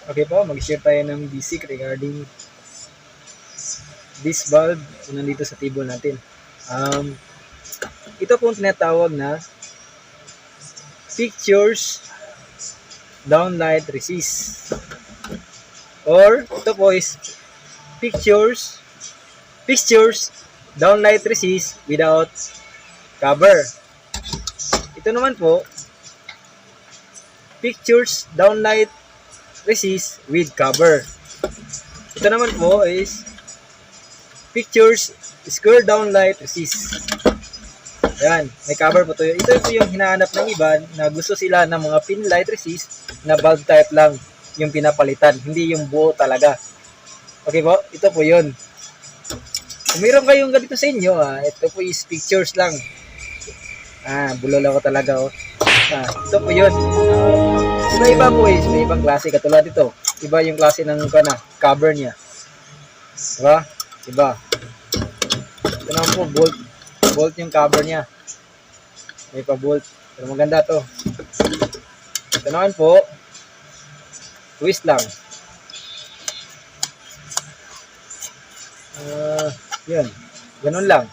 Okay po, mag-share tayo ng basic regarding this bulb na nandito sa table natin. Ito po tinatawag na fixtures downlight resist. Or ito po is fixtures downlight resist without cover. Ito naman po, fixtures downlight resist with cover. Ito naman po is fixtures square downlight resist. Yan, may cover po ito. Ito po yung hinahanap ng iba na gusto sila ng mga pin light resist na bulb type lang yung pinapalitan, hindi yung buo talaga. Okay po, ito po yun. Kung mayroon kayong ganito sa inyo, ito po is pictures lang. Bulol ako talaga. Ito po yun. May iba po is, may ibang klase katulad ito. Iba yung klase ng cover niya. Diba? Iba. Ito naman po, bolt yung cover niya. May pa bolt. Pero maganda to. Ito naman po, twist lang. Yun. Ganun lang.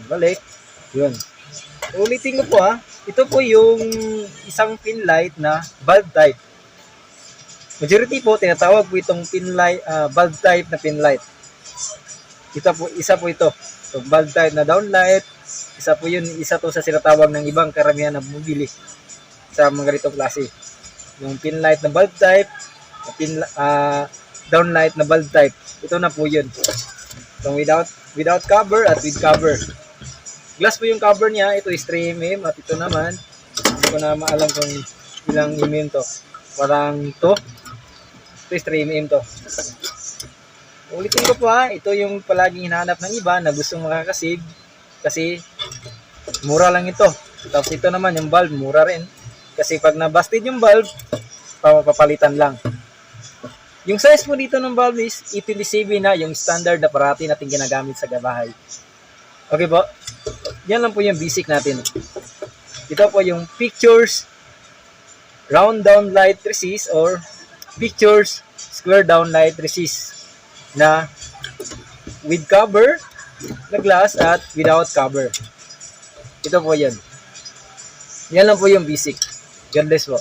Balik. Yun. Ulitin ko po Ito po yung isang pin light na bulb type. Majority po, tinatawag po itong pin light, bulb type na pin light. Isa po ito. So, bulb type na downlight. Isa to sa sinatawag ng ibang karamihan na bumibili sa mga ganitong klase. Yung pin light na bulb type, downlight na bulb type. Ito na po yun. So, without cover at with cover. Glass po yung cover niya. Ito is 3 mm at ito naman, hindi ko na maalam kung ilang mm to. Parang to. Ito is 3 mm to. Ulitin ko po ito yung palaging hinahanap ng iba na gustong makakasave kasi mura lang ito. Tapos ito naman yung bulb, mura rin. Kasi pag nabusted yung bulb, papalitan lang. Yung size po dito ng bulb is 827 na, yung standard na parati natin ginagamit sa bahay. Okay po? Yan lang po yung basic natin. Ito po yung pictures round downlight resist or pictures square downlight resist na with cover na glass at without cover. Ito po yan. Yan lang po yung basic. God bless po.